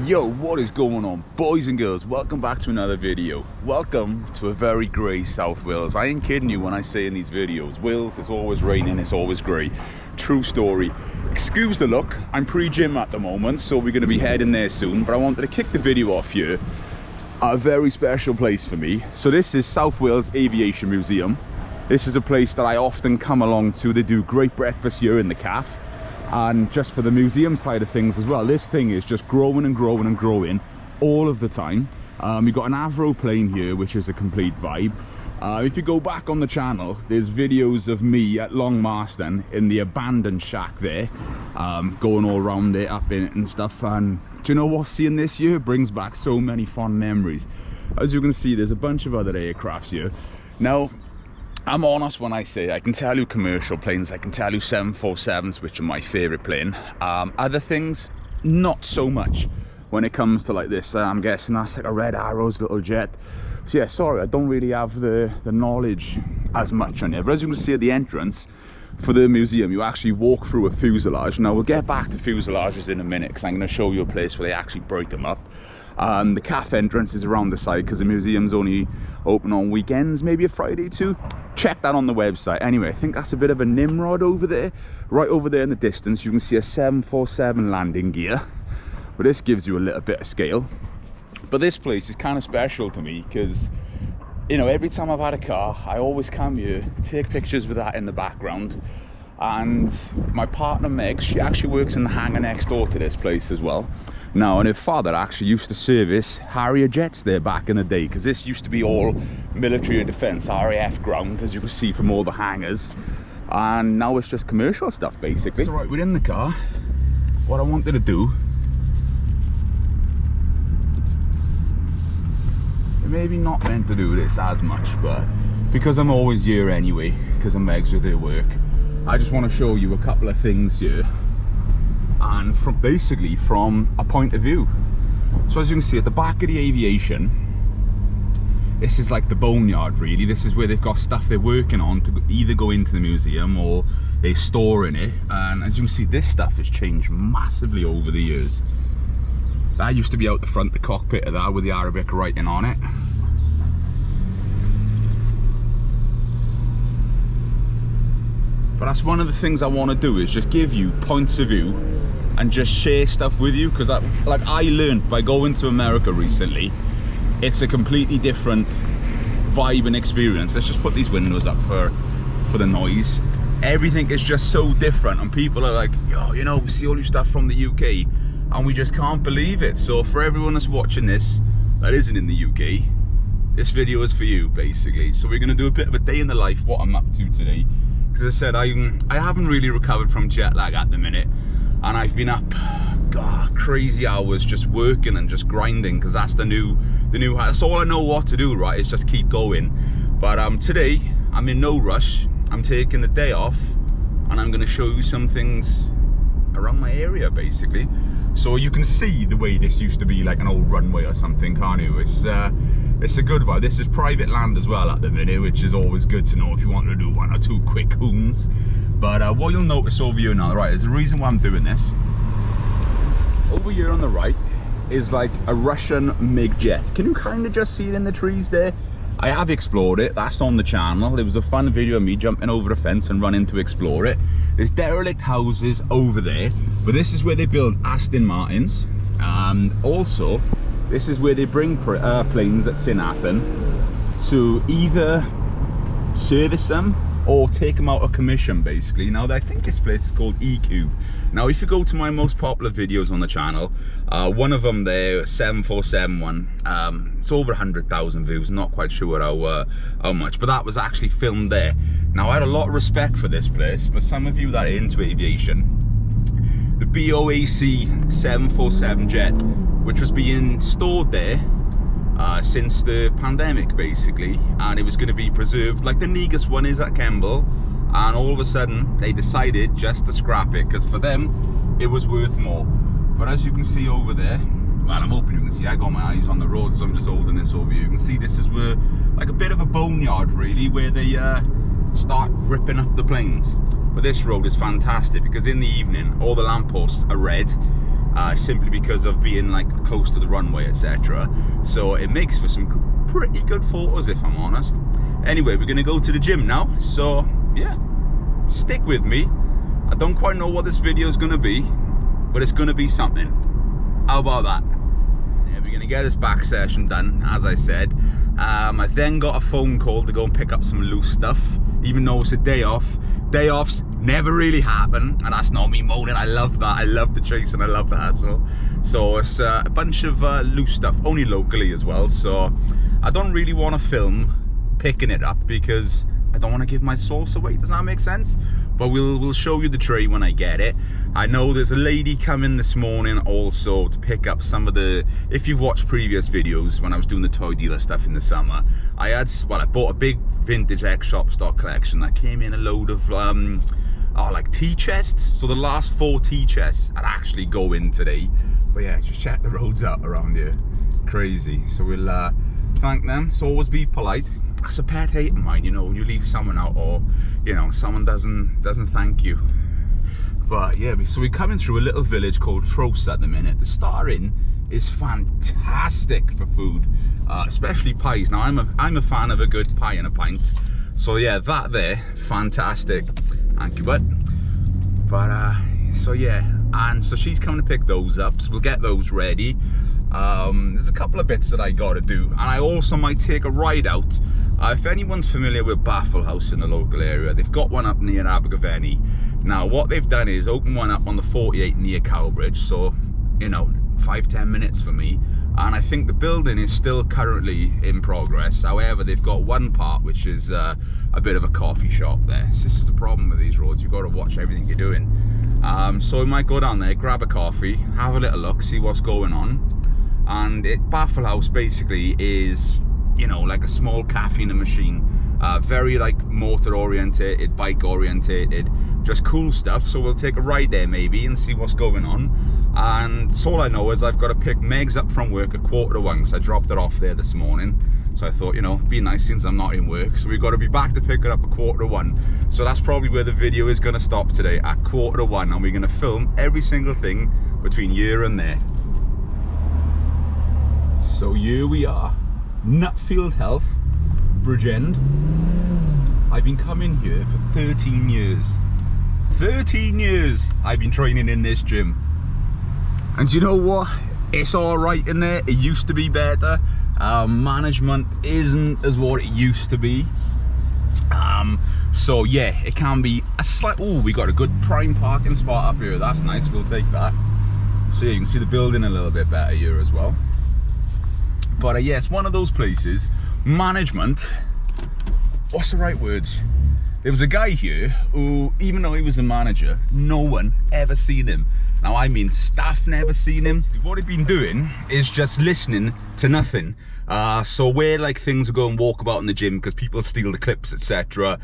Yo, what is going on, boys and girls? Welcome back to another video. Welcome to a very grey South Wales. I ain't kidding you when I say in these videos, Wales, it's always raining, it's always grey. True story. Excuse the look, I'm pre-gym at the moment, so we're going to be heading there soon, but I wanted to kick the video off here at a very special place for me. So this is South Wales Aviation Museum. This is a place that I often come along to. They do great breakfast here in the cafe. And just for the museum side of things as well, this thing is just growing and growing and growing all of the time. We've got an Avro plane here, which is a complete vibe. If you go back on the channel, there's videos of me at Long Marston in the abandoned shack there, going all around there, up in it and stuff. And do you know what? Seeing this here brings back so many fond memories. As you can see, there's a bunch of other aircrafts here. Now, I'm honest when I say I can tell you commercial planes, I can tell you 747s, which are my favourite plane. Other things, not so much when it comes to like this. I'm guessing that's like a Red Arrows little jet. So yeah, sorry, I don't really have the knowledge as much on it. But as you can see at the entrance for the museum, you actually walk through a fuselage. Now we'll get back to fuselages in a minute because I'm going to show you a place where they actually break them up. The cafe entrance is around the side because the museum's only open on weekends, maybe a Friday too. Check that on the website. Anyway, I think that's a bit of a Nimrod over there. Right over there in the distance, you can see a 747 landing gear. But this gives you a little bit of scale. But this place is kind of special to me because, you know, every time I've had a car, I always come here, take pictures with that in the background. And my partner Meg, she actually works in the hangar next door to this place as well. Now, and her father actually used to service Harrier jets there back in the day, because this used to be all military and defence, RAF ground, as you can see from all the hangars. And now it's just commercial stuff, basically. So right, we're in the car. What I wanted to do, maybe not meant to do this as much, but because I'm always here anyway, because of Meg's with her work, I just want to show you a couple of things here. And basically from a point of view. So as you can see at the back of the aviation, this is like the boneyard really. This is where they've got stuff they're working on to either go into the museum or they store in it. And as you can see, this stuff has changed massively over the years. That used to be out the front, the cockpit of that with the Arabic writing on it. But that's one of the things I want to do, is just give you points of view and just share stuff with you, because like I learned by going to America recently, it's a completely different vibe and experience. Let's just put these windows up for the noise. Everything is just so different, and people are like, yo, you know, we see all your stuff from the UK and we just can't believe it. So for everyone that's watching this that isn't in the UK, this video is for you basically. So we're going to do a bit of a day in the life, what I'm up to today. Because as I said, I haven't really recovered from jet lag at the minute, and I've been up crazy hours just working and just grinding, because that's that's all I know what to do, right? Is just keep going. But today I'm in no rush. I'm taking the day off and I'm going to show you some things around my area basically. So you can see the way this used to be like an old runway or something, can't you? It's a good vibe. This is private land as well at the minute, which is always good to know if you want to do one or two quick hoons. But what you'll notice over here now, right, there's a reason why I'm doing this. Over here on the right is like a Russian MiG jet. Can you kind of just see it in the trees there? I have explored it. That's on the channel. There was a fun video of me jumping over the fence and running to explore it. There's derelict houses over there, but this is where they build Aston Martins. And also, this is where they bring planes at Sinathan to either service them or take them out of commission basically. Now I think this place is called E-Cube. Now if you go to my most popular videos on the channel, one of them there, 747 one, it's over 100,000 views, not quite sure how much, but that was actually filmed there. Now I had a lot of respect for this place, but some of you that are into aviation, the BOAC 747 jet, which was being stored there since the pandemic basically, and it was going to be preserved like the Negus one is at Kemble, and all of a sudden they decided just to scrap it because for them it was worth more. But as you can see over there, well, I'm hoping you can see, I got my eyes on the road, so I'm just holding this over you. You can see this is where, like a bit of a boneyard really, where they start ripping up the planes. But this road is fantastic because in the evening all the lampposts are red, simply because of being like close to the runway, etc. So it makes for some pretty good photos, if I'm honest. Anyway, we're gonna go to the gym now, so yeah, stick with me. I don't quite know what this video is gonna be, but it's gonna be something. How about that? Yeah, we're gonna get this back session done, as I said. I then got a phone call to go and pick up some loose stuff, even though it's a day off. Day offs never really happen, and that's not me moaning. I love that. I love the chase and I love the hustle. So it's a bunch of loose stuff, only locally as well. So I don't really want to film picking it up because I don't want to give my sauce away. Does that make sense? But we'll show you the tray when I get it. I know there's a lady coming this morning also to pick up some of the, if you've watched previous videos when I was doing the toy dealer stuff in the summer, I bought a big vintage X-Shop stock collection that came in a load of like tea chests. So the last 4 tea chests I'd actually go in today. But yeah, just check the roads out around here. Crazy. So we'll thank them. So always be polite. That's a pet hate of mine, you know, when you leave someone out, or you know, someone doesn't thank you. But yeah, so we're coming through a little village called Tros at the minute. The Star Inn is fantastic for food, especially pies. Now I'm a fan of a good pie and a pint, so yeah, that there, fantastic. Thank you, bud. But so yeah, and so she's coming to pick those up, so we'll get those ready. There's a couple of bits that I gotta do, and I also might take a ride out. If anyone's familiar with Baffle House in the local area, they've got one up near Abergavenny. Now what they've done is open one up on the 48 near Cowbridge, so you know, 5-10 minutes for me, and I think the building is still currently in progress. However, they've got one part which is a bit of a coffee shop there. So this is the problem with these roads, you've got to watch everything you're doing. So we might go down there, grab a coffee, have a little look, see what's going on. And Baffle House basically is, you know, like a small cafe in a machine. Very like motor orientated, bike orientated, just cool stuff. So we'll take a ride there maybe and see what's going on. And so all I know is I've got to pick Megs up from work at 1:45, so I dropped her off there this morning. So I thought, you know, be nice since I'm not in work. So we've got to be back to pick her up at 1:45. So that's probably where the video is going to stop today, at 1:45, and we're going to film every single thing between here and there. So here we are, Nutfield Health, Bridgend. I've been coming here for 13 years. 13 years I've been training in this gym. And do you know what? It's all right in there. It used to be better. Management isn't as what it used to be. So yeah, it can be a slight, oh, we got a good prime parking spot up here. That's nice, we'll take that. So yeah, you can see the building a little bit better here as well. But yeah, it's one of those places, management, what's the right words? There was a guy here who, even though he was a manager, no one ever seen him. Now I mean staff never seen him. What he'd been doing is just listening to nothing. So where like things would go and walk about in the gym because people steal the clips, etc.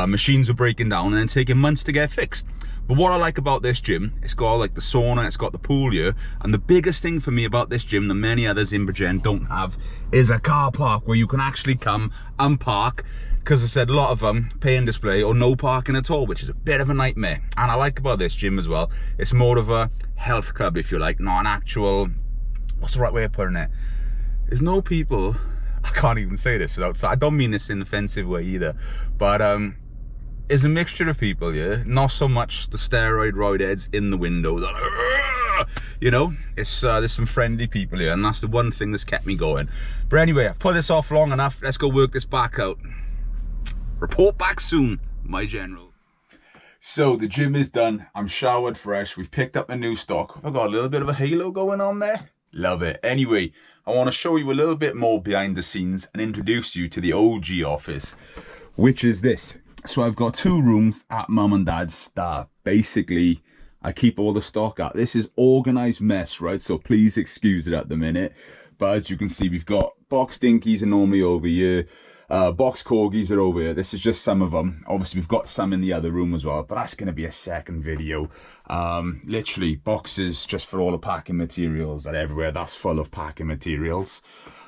Machines were breaking down and then taking months to get fixed. But what I like about this gym, it's got like the sauna, it's got the pool here, and the biggest thing for me about this gym that many others in Bridgend don't have is a car park where you can actually come and park, because I said a lot of them pay and display or no parking at all, which is a bit of a nightmare. And I like about this gym as well, it's more of a health club, if you like, not an actual, what's the right way of putting it? There's no people, I can't even say this without, so I don't mean this in an offensive way either, but is a mixture of people, yeah, not so much the steroid roidheads in the window that, you know, it's there's some friendly people here, and that's the one thing that's kept me going. But anyway, I've put this off long enough, let's go work this back out. Report back soon, my general. So the gym is done, I'm showered fresh, we've picked up a new stock. I've got a little bit of a halo going on there, love it. Anyway, I want to show you a little bit more behind the scenes and introduce you to the OG office, which is this. So I've got 2 rooms at mum and dad's that basically I keep all the stock at. This is organized mess, right? So please excuse it at the minute. But as you can see, we've got box dinkies are normally over here. Box corgis are over here. This is just some of them. Obviously, we've got some in the other room as well, but that's going to be a second video. Literally, boxes just for all the packing materials that everywhere. That's full of packing materials.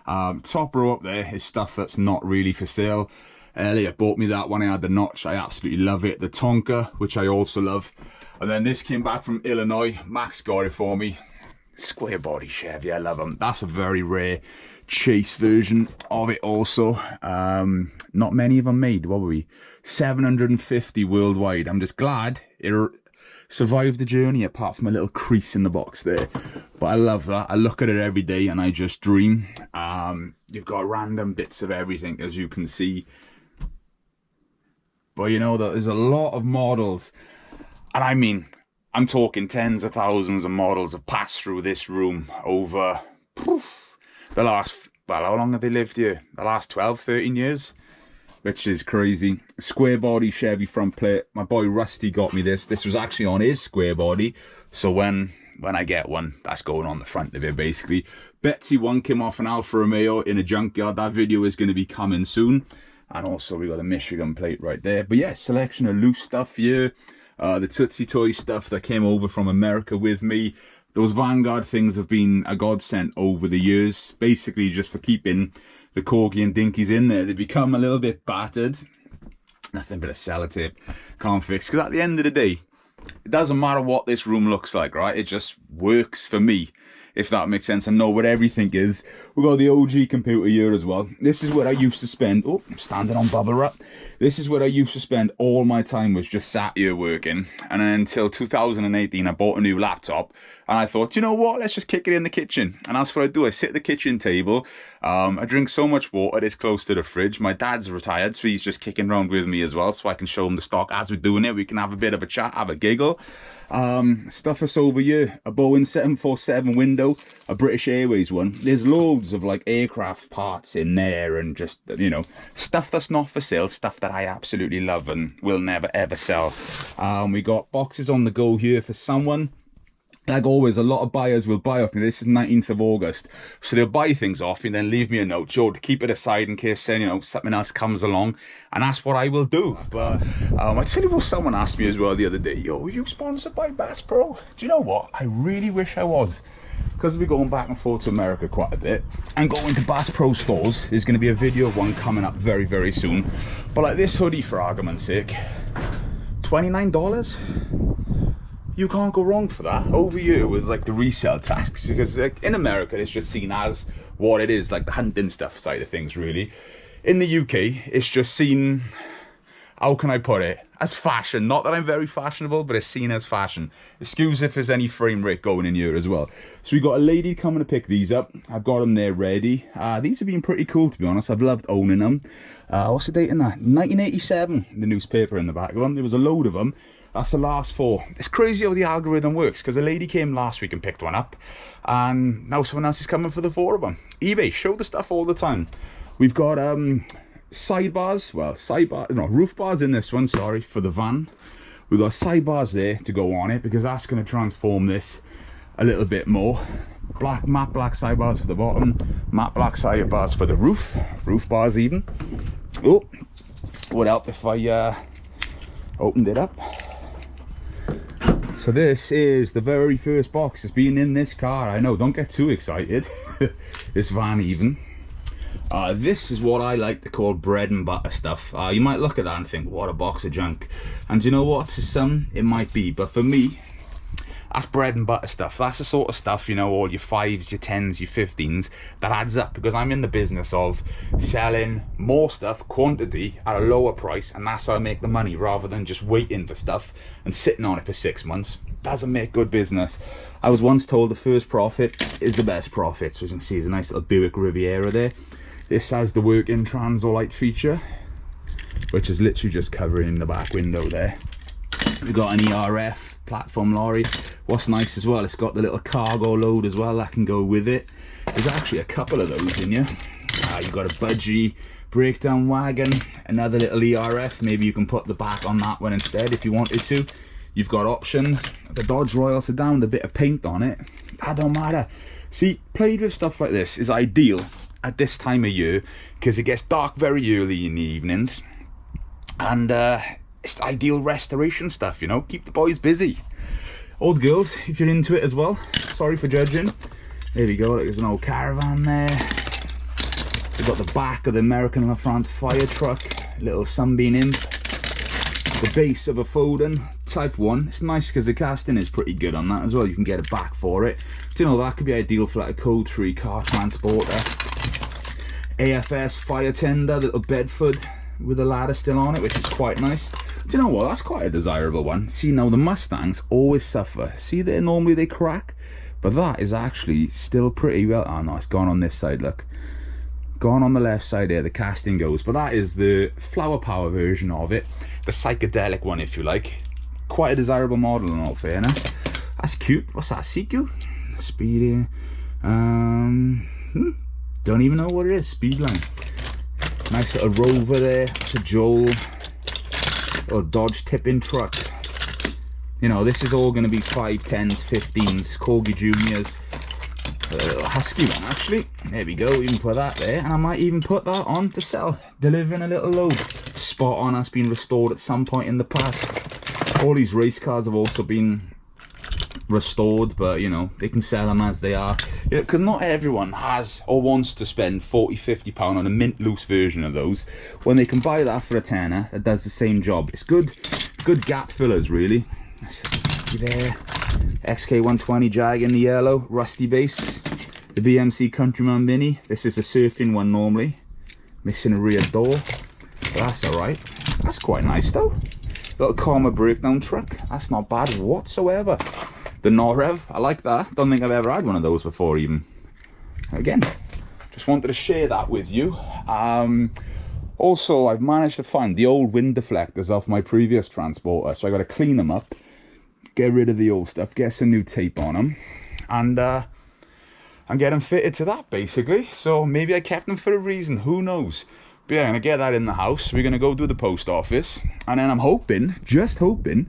Top row up there is stuff that's not really for sale. Elliot bought me that one. I had the notch. I absolutely love it. The Tonka, which I also love. And then this came back from Illinois. Max got it for me. Square body Chevy, I love them. That's a very rare chase version of it also. Not many of them made. What were we? 750 worldwide. I'm just glad it survived the journey, apart from a little crease in the box there. But I love that. I look at it every day and I just dream. You've got random bits of everything, as you can see. But you know that there's a lot of models, and I mean, I'm talking tens of thousands of models have passed through this room over the last, well, how long have they lived here? The last 12, 13 years, which is crazy. Square body Chevy front plate. My boy Rusty got me this. This was actually on his square body, so when I get one, that's going on the front of it basically. Betsy one came off an Alfa Romeo in a junkyard. That video is going to be coming soon. And also we got a Michigan plate right there. But yeah, selection of loose stuff here. The Tootsie Toy stuff that came over from America with me. Those Vanguard things have been a godsend over the years. Basically just for keeping the Corgi and Dinkies in there. They become a little bit battered. Nothing but a sellotape. Can't fix. Because at the end of the day, it doesn't matter what this room looks like, right? It just works for me, if that makes sense. I know what everything is. We've got the OG computer here as well. This is where I used to spend, oh, I'm standing on bubble wrap. This is where I used to spend all my time, was just sat here working. And then until 2018, I bought a new laptop. And I thought, you know what, let's just kick it in the kitchen. And that's what I do. I sit at the kitchen table. I drink so much water, it's close to the fridge. My dad's retired, so he's just kicking around with me as well, so I can show him the stock as we're doing it. We can have a bit of a chat, have a giggle. Stuff us over here, a Boeing 747 window, a British Airways one. There's loads of like aircraft parts in there, and just, you know, stuff that's not for sale, stuff that I absolutely love and will never ever sell. We got boxes on the go here for someone. Like always, a lot of buyers will buy off me. This is 19th of August. So they'll buy things off me, then leave me a note, Joe, to keep it aside in case, you know, something else comes along. And that's what I will do. But I tell you what, someone asked me as well the other day, yo, are you sponsored by Bass Pro? Do you know what? I really wish I was. Because we're going back and forth to America quite a bit. And going to Bass Pro stores. There's going to be a video of one coming up very, very soon. But like this hoodie, for argument's sake, $29? You can't go wrong for that over here with like the resale tax, because like in America it's just seen as what it is, like the hunting stuff side of things really. In the UK it's just seen, how can I put it, as fashion. Not that I'm very fashionable, but it's seen as fashion. Excuse if there's any frame rate going in here as well. So we got a lady coming to pick these up. I've got them there ready. These have been pretty cool, to be honest. I've loved owning them. What's the date in that? 1987, the newspaper in the back of them. There was a load of them. That's the last 4. It's crazy how the algorithm works, because a lady came last week and picked one up, and now someone else is coming for the 4 of them. eBay show the stuff all the time. We've got sidebars, well, roof bars in this one, sorry, for the van. We've got sidebars there to go on it, because that's going to transform this a little bit more. Matte black sidebars for the bottom, matte black sidebars for the roof bars even. Oh, would help if I opened it up. So this is the very first box that's been in this car. I know, don't get too excited. This van even. This is what I like to call bread and butter stuff. You might look at that and think, what a box of junk. And you know what, to some it might be, but for me, that's bread and butter stuff. That's the sort of stuff, you know, all your 5s, your 10s, your 15s, that adds up, because I'm in the business of selling more stuff, quantity, at a lower price, and that's how I make the money, rather than just waiting for stuff and sitting on it for 6 months. Doesn't make good business. I was once told the first profit is the best profit. So as you can see, there's a nice little Buick Riviera there. This has the working Transolite feature, which is literally just covering the back window there. We've got an ERF platform lorry. What's nice as well, it's got the little cargo load as well that can go with it. There's actually a couple of those in here. You've got a budgie breakdown wagon, another little ERF. Maybe you can put the back on that one instead if you wanted to. You've got options. The Dodge Royal sedan, the bit of paint on it, that don't matter. See, played with stuff like this is ideal at this time of year, because it gets dark very early in the evenings, and it's ideal restoration stuff, you know, keep the boys busy. Or the girls, if you're into it as well. Sorry for judging. There we go, there's an old Caravan there. We've got the back of the American LaFrance fire truck, little Sunbeam Imp. the base of a Foden Type 1. It's nice because the casting is pretty good on that as well. You can get it back for it. Do you know, that could be ideal for like a Code 3 car transporter. AFS fire tender, little Bedford with a ladder still on it, which is quite nice. Do you know what? That's quite a desirable one. See, now the Mustangs always suffer. See there, normally they crack, but that is actually still pretty well. Oh no, it's gone on this side, look. Gone on the left side there, the casting goes. But that is the Flower Power version of it. The psychedelic one, if you like. Quite a desirable model in all fairness. That's cute. What's that, CQ? Speedy. Don't even know what it is. Speedline. Nice little Rover there. It's a Joel. Little Dodge tipping truck. You know, this is all going to be 5, 10s, 15s, Corgi Juniors. A little Husky one, actually. There we go. We can put that there. And I might even put that on to sell. Delivering a little load. Spot on. That's been restored at some point in the past. All these race cars have also been restored, but you know, they can sell them as they are, you know, because not everyone has or wants to spend 40-50 pound on a mint loose version of those when they can buy that for a tenner that does the same job. It's good gap fillers, really. There, XK120 Jag in the yellow, rusty base, the BMC Countryman Mini. This is a surfing one normally, missing a rear door, but that's all right. That's quite nice though. Little Karma breakdown truck, that's not bad whatsoever. The Norev, I like that. Don't think I've ever had one of those before even. Again, just wanted to share that with you. Also, I've managed to find the old wind deflectors off my previous transporter, so I got to clean them up, get rid of the old stuff, get some new tape on them, and get them fitted to that basically. So maybe I kept them for a reason, who knows. But yeah, I'm going to get that in the house. We're going to go do the post office, and then I'm hoping, just hoping,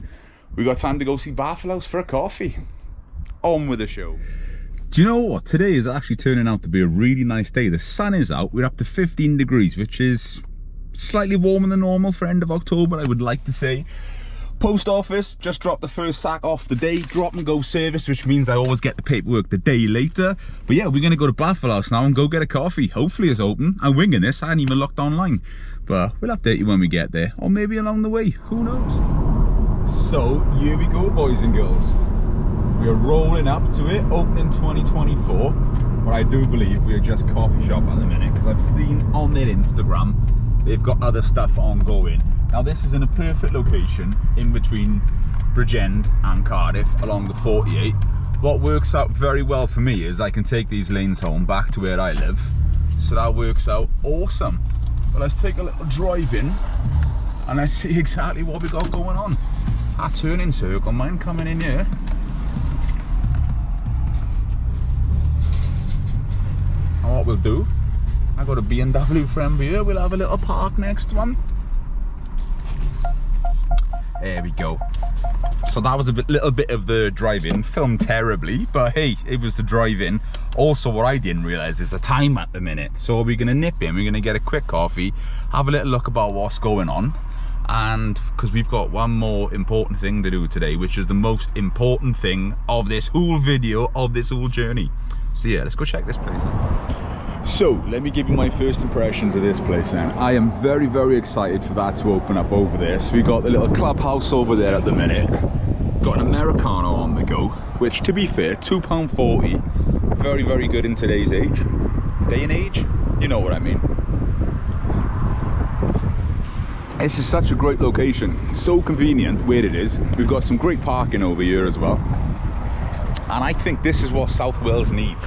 we got time to go see Barthelhouse for a coffee. On with the show. Do you know what? Today is actually turning out to be a really nice day. The sun is out. We're up to 15 degrees, which is slightly warmer than normal for end of October, I would like to say. Post office, just dropped the first sack off the day. Drop and go service, which means I always get the paperwork the day later. But yeah, we're going to go to Barthelhouse now and go get a coffee. Hopefully it's open. I'm winging this. I hadn't even looked online. But we'll update you when we get there. Or maybe along the way. Who knows? So, here we go, boys and girls. We are rolling up to it. Opening 2024. But I do believe we are just coffee shop at the minute. Because I've seen on their Instagram, they've got other stuff ongoing. Now this is in a perfect location in between Bridgend and Cardiff along the 48. What works out very well for me is I can take these lanes home back to where I live. So that works out awesome. But let's take a little drive in and let's see exactly what we got going on. Our turning circle, mine coming in here. And what we'll do, I got a BMW friend here, we'll have a little park next one. There we go. So that was a little bit of the drive-in, filmed terribly, but hey, it was the drive-in. Also, what I didn't realize is the time at the minute. So we're gonna nip in, we're gonna get a quick coffee, have a little look about what's going on, and because we've got one more important thing to do today, which is the most important thing of this whole video, of this whole journey. So yeah, let's go check this place out. So let me give you my first impressions of this place then. I am very, very excited for that to open up over there. So we got the little clubhouse over there at the minute. Got an Americano on the go, which to be fair, £2.40. Very, very good in today's age. Day and age? You know what I mean. This is such a great location. So convenient where it is. We've got some great parking over here as well. And I think this is what South Wales needs.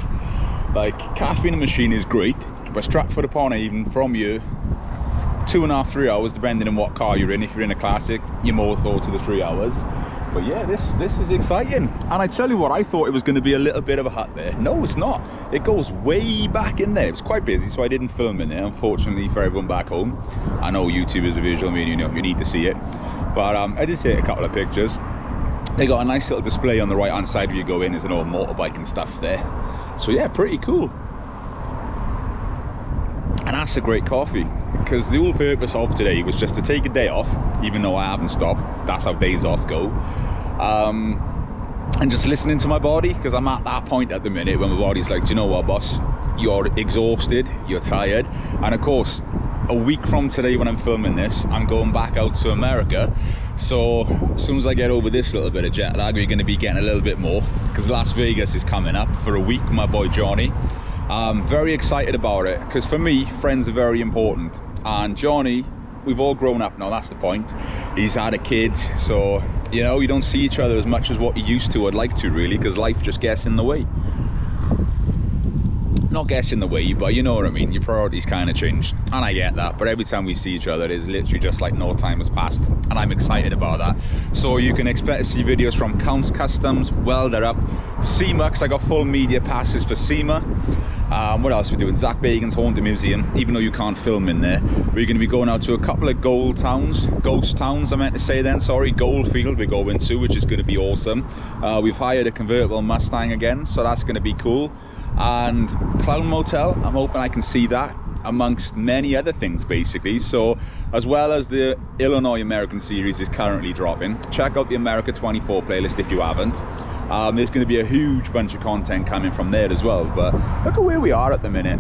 Like, cafe in the machine is great, but Stratford upon Avon from you, 2.5 to 3 hours, depending on what car you're in. If you're in a classic, you're more thought to the 3 hours. But yeah, this is exciting. And I tell you what, I thought it was going to be a little bit of a hut there. No, it's not. It goes way back in there. It was quite busy, so I didn't film in there, unfortunately, for everyone back home. I know YouTube is a visual medium, you know, you need to see it. But I did take a couple of pictures. They got a nice little display on the right hand side where you go in. There's an old motorbike and stuff there. So yeah, pretty cool. And that's a great coffee, because the whole purpose of today was just to take a day off, even though I haven't stopped. That's how days off go. And just listening to my body, because I'm at that point at the minute when my body's like, do you know what, boss, you're exhausted, you're tired. And of course, a week from today when I'm filming this, I'm going back out to America. So as soon as I get over this little bit of jet lag, we're going to be getting a little bit more, because Las Vegas is coming up for a week with my boy Johnny. I'm very excited about it, because for me, friends are very important. And Johnny, we've all grown up now, that's the point. He's had a kid, so, you know, you don't see each other as much as what you used to, I'd like to really, because life just gets in the way. Not gets in the way, but you know what I mean, your priorities kind of change, and I get that. But every time we see each other, it's literally just like no time has passed, and I'm excited about that. So you can expect to see videos from Counts Customs, Welder Up, SEMA, because I got full media passes for SEMA. What else are we doing? Zach Bagans Haunted Museum, even though you can't film in there. We're going to be going out to a couple of ghost towns I meant to say then, sorry, Goldfield we're going to, which is going to be awesome. We've hired a convertible Mustang again, so that's going to be cool. And Clown Motel, I'm hoping I can see that amongst many other things basically. So as well as the Illinois American series is currently dropping, check out the America 24 playlist if you haven't. There's going to be a huge bunch of content coming from there as well, but look at where we are at the minute.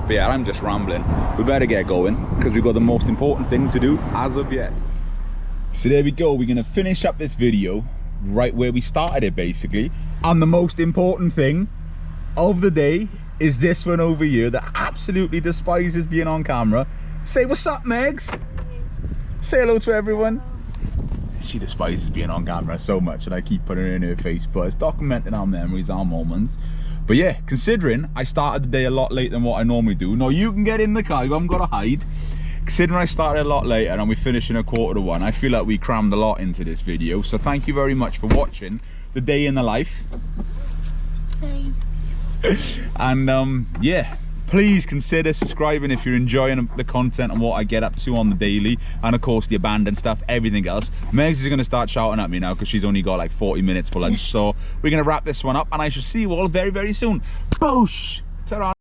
But yeah, I'm just rambling. We better get going, because we've got the most important thing to do as of yet. So there we go, we're going to finish up this video right where we started it basically. And the most important thing of the day is this one over here that absolutely despises being on camera. Say what's up, Megs. Say hello to everyone. She despises being on camera so much, and I keep putting it in her face, but it's documenting our memories, our moments. But yeah, considering I started the day a lot later than what I normally do. Now you can get in the car, you haven't got to hide. Considering I started a lot later and we're finishing at 1:45, I feel like we crammed a lot into this video. So thank you very much for watching the day in the life. Hey. And yeah, please consider subscribing if you're enjoying the content and what I get up to on the daily, and of course the abandoned stuff, everything else. Megs is going to start shouting at me now because she's only got like 40 minutes for lunch. So we're going to wrap this one up, and I shall see you all very, very soon. Boosh! Ta-ra!